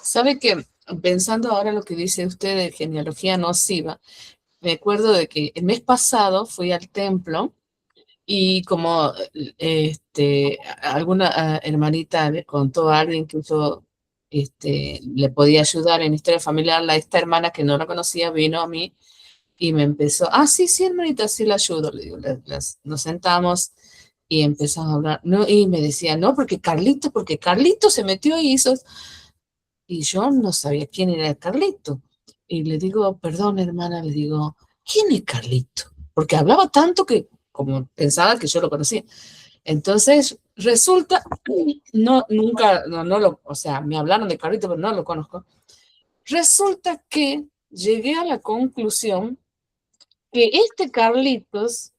¿Sabe que pensando ahora lo que dice usted de genealogía nociva, me acuerdo de que el mes pasado fui al templo y como alguna hermanita le contó a alguien que yo le podía ayudar en historia familiar, esta hermana que no la conocía vino a mí y me empezó, sí, sí, hermanita, sí la ayudo. Le digo, nos sentamos y empezamos a hablar, no, y me decía, no, porque Carlito se metió y hizo, y yo no sabía quién era Carlito. Y le digo, perdón, hermana, le digo, ¿quién es Carlito? Porque hablaba tanto que como pensaba que yo lo conocía. Entonces, resulta, nunca, o sea, me hablaron de Carlito, pero no lo conozco. Resulta que llegué a la conclusión que este Carlitos,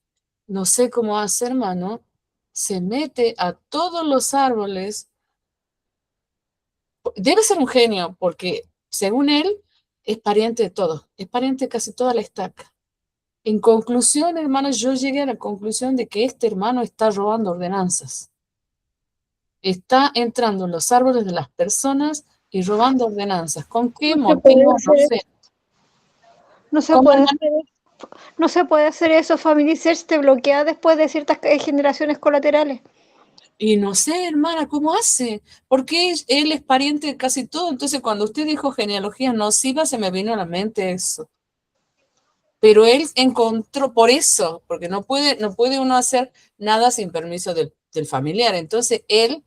no sé cómo hace, hermano, se mete a todos los árboles. Debe ser un genio, porque según él, es pariente de todos, es pariente de casi toda la estaca. En conclusión, hermano, yo llegué a la conclusión de que este hermano está robando ordenanzas. Está entrando en los árboles de las personas y robando ordenanzas. ¿Con qué motivo? No sé. No se ¿Cómo, puede hermano? hacer, no se puede hacer eso. Family Search te bloquea después de ciertas generaciones colaterales. Y no sé, hermana, ¿cómo hace? Porque él es pariente de casi todo. Entonces, cuando usted dijo genealogía nociva, se me vino a la mente eso. Pero él encontró, por eso, porque no puede uno hacer nada sin permiso del familiar. Entonces, él,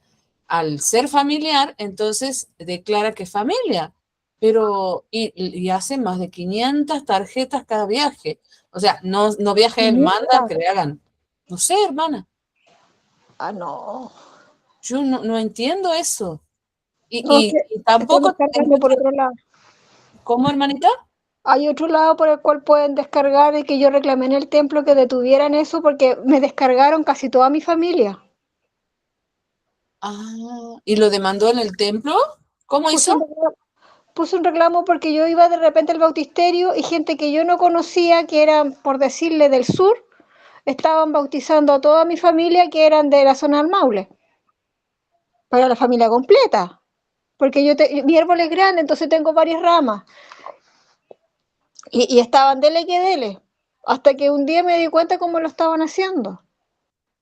al ser familiar, entonces declara que es familia. Pero, y hace más de 500 tarjetas cada viaje. O sea, no viaja él, manda que le hagan. No sé, hermana. No. Yo no entiendo eso. No, Y tampoco están descargando por otro lado. ¿Cómo, hermanita? Hay otro lado por el cual pueden descargar y que yo reclamé en el templo que detuvieran eso porque me descargaron casi toda mi familia. ¿Y lo demandó en el templo? ¿Cómo hizo? puse un reclamo porque yo iba de repente al bautisterio y gente que yo no conocía, que eran, por decirle, del sur, estaban bautizando a toda mi familia que eran de la zona del Maule, para la familia completa, porque mi árbol es grande, entonces tengo varias ramas, y estaban dele que dele, hasta que un día me di cuenta cómo lo estaban haciendo,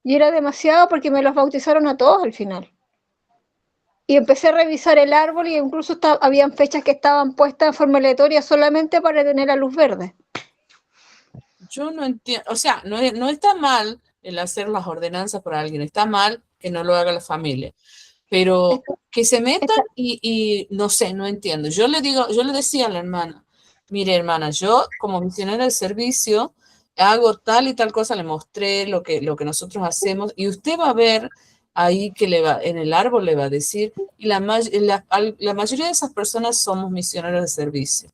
y era demasiado porque me los bautizaron a todos al final. Y empecé a revisar el árbol y incluso habían fechas que estaban puestas en forma aleatoria solamente para tener la luz verde. Yo no entiendo, o sea, no está mal el hacer las ordenanzas por alguien, está mal que no lo haga la familia, pero que se metan y no sé, no entiendo. Yo le decía a la hermana, mire hermana, yo como misionera de servicio hago tal y tal cosa, le mostré lo que nosotros hacemos y usted va a ver ahí que en el árbol le va a decir, y la mayoría de esas personas somos misioneros de servicio,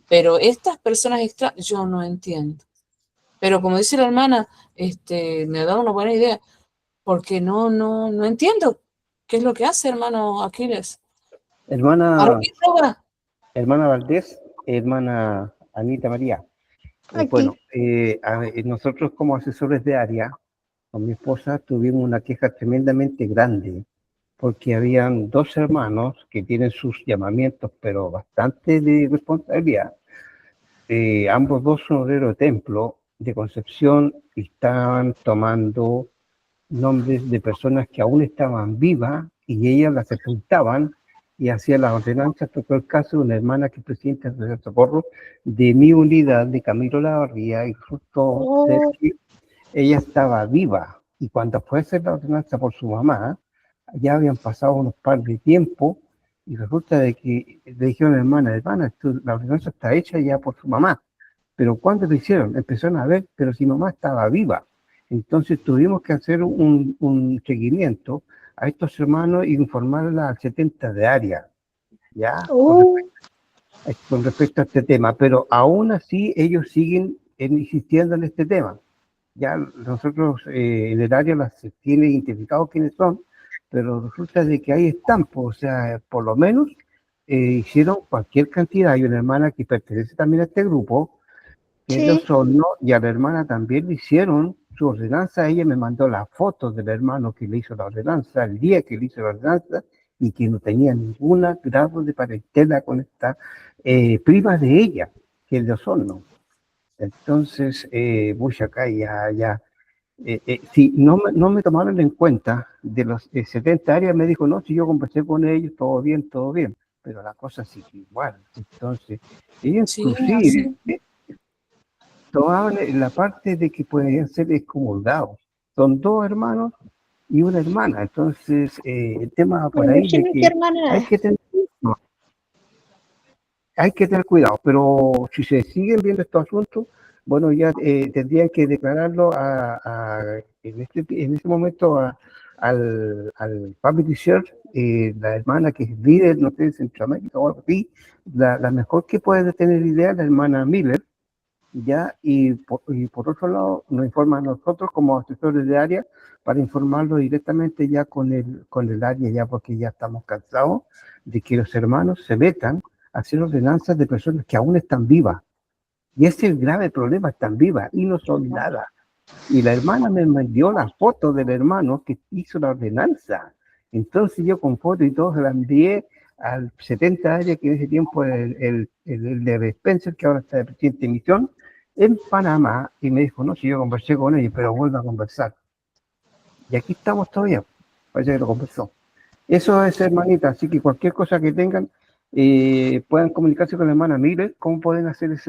pero estas personas extra yo no entiendo. Pero como dice la hermana, me ha dado una buena idea, porque no entiendo qué es lo que hace, hermano Aquiles. Hermana, ¿Qué droga? hermana Valdés, hermana Anita María. Bueno, nosotros como asesores de área, con mi esposa, tuvimos una queja tremendamente grande, porque habían dos hermanos que tienen sus llamamientos, pero bastante de responsabilidad. Ambos dos son obreros de templo de Concepción y estaban tomando nombres de personas que aún estaban vivas y ellas las sepultaban y hacían las ordenanzas. Tocó el caso de una hermana que es presidenta de Socorro de mi unidad de Camilo Lavarría y resultó ser que ella estaba viva y cuando fue a hacer la ordenanza por su mamá, ya habían pasado unos par de tiempo y resulta de que le dijeron a la hermana, la ordenanza está hecha ya por su mamá. Pero cuando lo hicieron, empezaron a ver, pero si mamá estaba viva. Entonces tuvimos que hacer un seguimiento a estos hermanos y informarla al 70 de área, ¿ya? Con respecto a este tema. Pero aún así ellos siguen insistiendo en este tema. Ya nosotros en el área las tiene identificado quiénes son, pero resulta de que ahí están, pues, o sea, por lo menos hicieron cualquier cantidad. Hay una hermana que pertenece también a este grupo, que es de Osorno, y a la hermana también le hicieron su ordenanza. Ella me mandó las fotos del hermano que le hizo la ordenanza, el día que le hizo la ordenanza, y que no tenía ningún grado de parentela con esta prima de ella, que es de Osorno. Entonces, acá ya. Si no me tomaron en cuenta de los 70 áreas, me dijo, no, si yo conversé con ellos, todo bien, pero la cosa sigue igual. Entonces, ellos inclusive tomaban la parte de que podían ser excomulgados. Son dos hermanos y una hermana. Entonces, el tema por ahí de que hay que tener cuidado, pero si se siguen viendo estos asuntos, bueno, ya tendrían que declararlo en este momento al Family Church, la hermana que es líder, no sé, de Centroamérica o algo así, la mejor que puede tener idea, la hermana Miller, ya, y por otro lado nos informa a nosotros como asesores de área para informarlo directamente ya con el área, ya porque ya estamos cansados de que los hermanos se metan a hacer ordenanzas de personas que aún están vivas. Y ese es el grave problema, están vivas y no son nada. Y la hermana me envió la foto del hermano que hizo la ordenanza. Entonces yo con foto y todo se la envié al 70 área, que en ese tiempo el de Spencer, que ahora está de presidente de misión, en Panamá, y me dijo, no, si yo conversé con ellos, pero vuelvo a conversar. Y aquí estamos todavía, parece que lo conversó. Eso es, hermanita, así que cualquier cosa que tengan, puedan comunicarse con la hermana Miller, cómo pueden hacer esas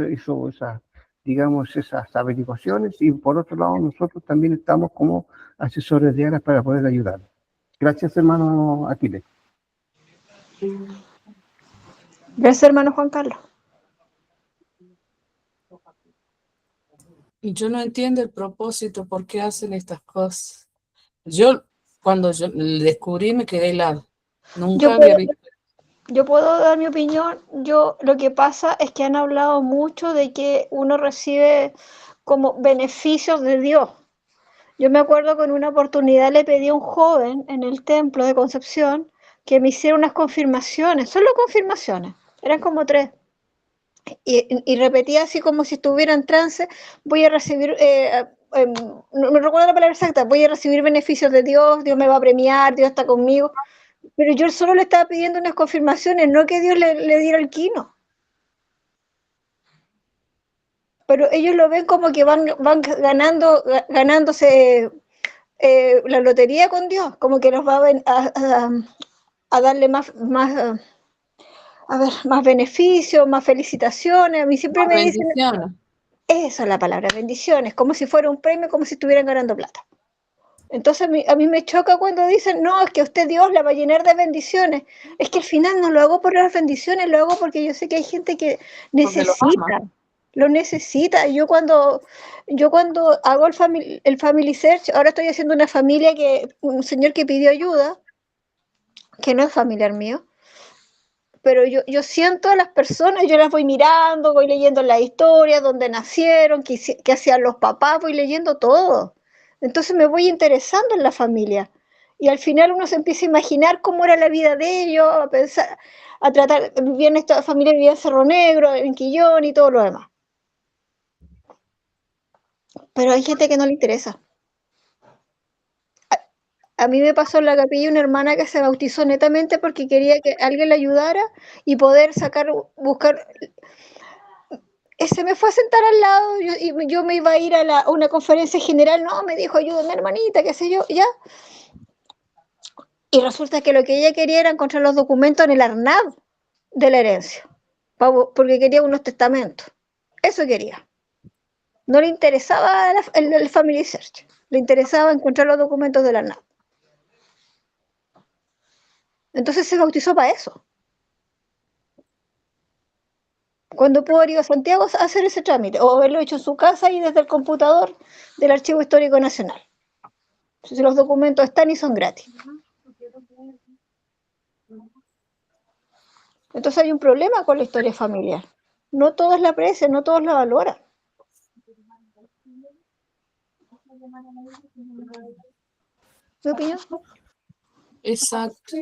averiguaciones, y por otro lado nosotros también estamos como asesores de áreas para poder ayudar. Gracias, hermano Aquiles. Gracias, hermano Juan Carlos. Y yo no entiendo el propósito, por qué hacen estas cosas. Cuando yo descubrí, me quedé helada. Nunca había visto. Yo puedo dar mi opinión. Lo que pasa es que han hablado mucho de que uno recibe como beneficios de Dios. Yo me acuerdo que en una oportunidad le pedí a un joven en el templo de Concepción que me hiciera unas confirmaciones, solo confirmaciones. eran como 3. Y repetía así como si estuviera en trance, voy a recibir, no me recuerdo la palabra exacta, voy a recibir beneficios de Dios, Dios me va a premiar, Dios está conmigo, pero yo solo le estaba pidiendo unas confirmaciones, no que Dios le diera el quino. Pero ellos lo ven como que van ganándose la lotería con Dios, como que nos va a darle más beneficios, más felicitaciones. A mí siempre Más me dicen, bendiciones. esa es la palabra, bendiciones, como si fuera un premio, como si estuvieran ganando plata. Entonces a mí me choca cuando dicen, no, es que usted Dios la va a llenar de bendiciones. Es que al final no lo hago por las bendiciones, lo hago porque yo sé que hay gente que Porque los ama. lo necesita. Yo cuando hago el Family Search, ahora estoy haciendo una familia un señor que pidió ayuda, que no es familiar mío, pero yo siento a las personas, yo las voy mirando, voy leyendo la historia, dónde nacieron, qué hacían los papás, voy leyendo todo. Entonces me voy interesando en la familia. Y al final uno se empieza a imaginar cómo era la vida de ellos, a pensar, a tratar, vivían esta familia vivía en Cerro Negro, en Quillón y todo lo demás. Pero hay gente que no le interesa. A mí me pasó en la capilla una hermana que se bautizó netamente porque quería que alguien le ayudara y poder buscar. Se me fue a sentar al lado y yo me iba a ir a una conferencia general, no, me dijo, ayúdame hermanita, qué sé yo, ya. Y resulta que lo que ella quería era encontrar los documentos en el ARNAB de la herencia, porque quería unos testamentos. Eso quería. No le interesaba el Family Search, le interesaba encontrar los documentos del ARNAB. Entonces se bautizó para eso. Cuando pudo haber ido a Santiago a hacer ese trámite, o haberlo hecho en su casa y desde el computador del Archivo Histórico Nacional. Si los documentos están y son gratis. Entonces hay un problema con la historia familiar. No todos la aprecian, no todos la valoran. ¿Tu opinión? Exacto.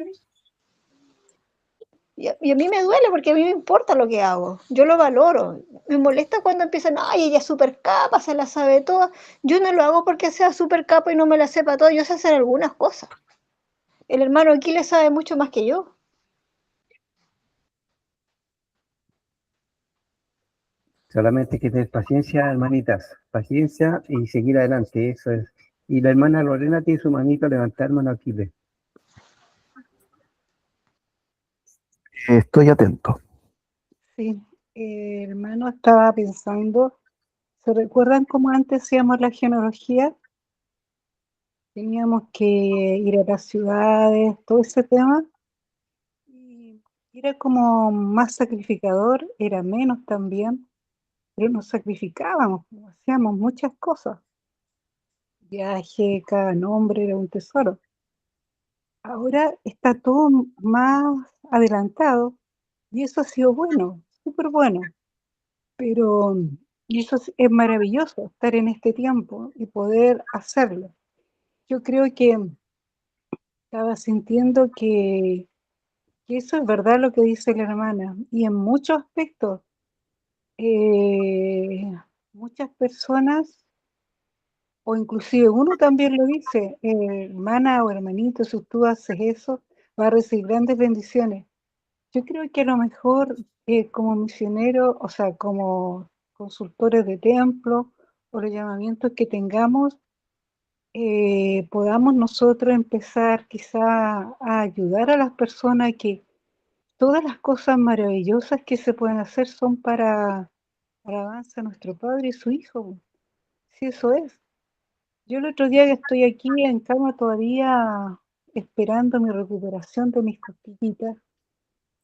Y a mí me duele porque a mí me importa lo que hago. Yo lo valoro. Me molesta cuando empiezan, ay, ella es súper capa, se la sabe toda. Yo no lo hago porque sea súper capa y no me la sepa todo. Yo sé hacer algunas cosas. El hermano aquí le sabe mucho más que yo. Solamente hay que tener paciencia, hermanitas, paciencia y seguir adelante, eso es. Y la hermana Lorena tiene su manito levantada, hermano Aquiles. Estoy atento. Sí, hermano, estaba pensando, ¿se recuerdan cómo antes hacíamos la genealogía? Teníamos que ir a las ciudades, todo ese tema, y era como más sacrificador, era menos también, pero nos sacrificábamos, hacíamos muchas cosas. Viaje, cada nombre era un tesoro. Ahora está todo más adelantado y eso ha sido bueno, súper bueno. Pero y eso es maravilloso, estar en este tiempo y poder hacerlo. Yo creo que estaba sintiendo que eso es verdad lo que dice la hermana. Y en muchos aspectos, eh, muchas personas, o inclusive uno también lo dice, hermana o hermanito, si tú haces eso, vas a recibir grandes bendiciones. Yo creo que a lo mejor como misioneros, o sea, como consultores de templo o los llamamientos que tengamos, podamos nosotros empezar quizá a ayudar a las personas que todas las cosas maravillosas que se pueden hacer son para avance a nuestro Padre y su Hijo. Sí, eso es. Yo el otro día que estoy aquí en cama todavía esperando mi recuperación de mis costillitas,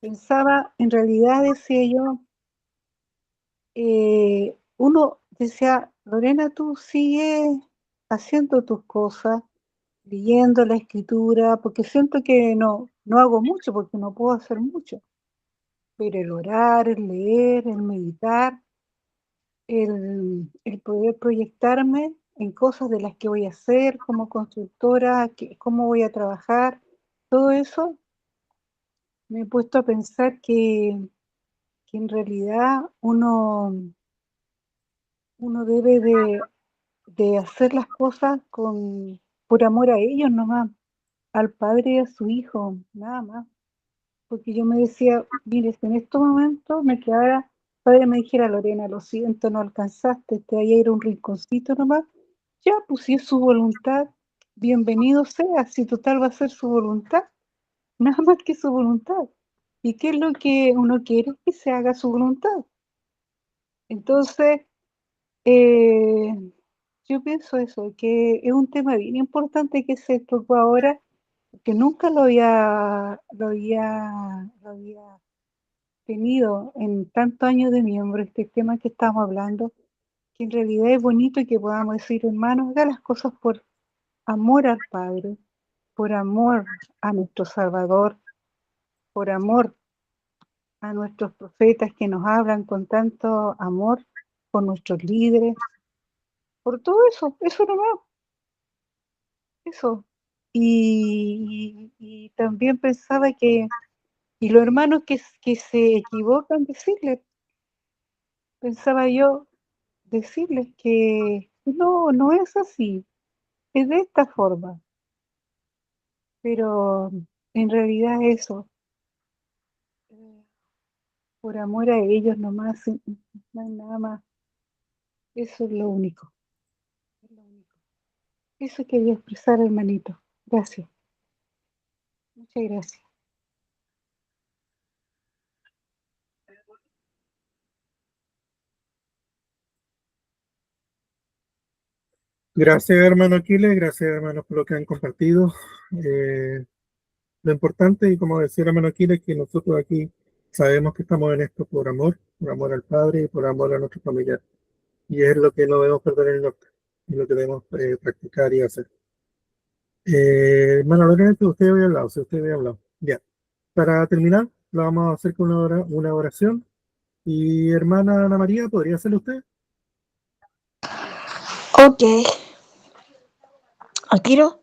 pensaba, en realidad decía yo, uno decía, Lorena, tú sigues haciendo tus cosas, leyendo la escritura, porque siento que no hago mucho, porque no puedo hacer mucho, pero el orar, el leer, el meditar, el poder proyectarme en cosas de las que voy a hacer como constructora, cómo voy a trabajar, todo eso me he puesto a pensar que que en realidad uno debe de hacer las cosas por amor a ellos nomás, al padre y a su hijo, nada más. Porque yo me decía, mire, si en estos momentos me quedara, padre me dijera, Lorena, lo siento, no alcanzaste, te vaya a ir a un rinconcito nomás, ya, pues si es su voluntad, bienvenido sea, si total va a ser su voluntad, nada más que su voluntad. ¿Y qué es lo que uno quiere? Que se haga su voluntad. Entonces, yo pienso eso, que es un tema bien importante que se tocó ahora, que nunca lo había tenido en tantos años de miembro, este tema que estamos hablando, que en realidad es bonito y que podamos decir, hermanos, haga las cosas por amor al Padre, por amor a nuestro Salvador, por amor a nuestros profetas que nos hablan con tanto amor, por nuestros líderes, por todo eso nomás, eso. Y también pensaba que, y los hermanos que se equivocan, pensaba yo, decirles que no es así, es de esta forma, pero en realidad eso, eh, por amor a ellos nomás, no hay nada más, eso es lo único, es lo único. Eso quería expresar, hermanito. Gracias, muchas gracias. Gracias, hermano Aquiles, gracias, hermanos, por lo que han compartido. Lo importante, y como decía el hermano Aquiles, que nosotros aquí sabemos que estamos en esto por amor al Padre y por amor a nuestros familiares. Y es lo que no debemos perder el norte, y lo que debemos practicar y hacer. Hermano Lorenzo, usted había hablado, si usted había hablado. Ya. Para terminar, lo vamos a hacer con una oración. Y hermana Ana María, ¿podría hacerlo usted? Ok. ¿Al tiro?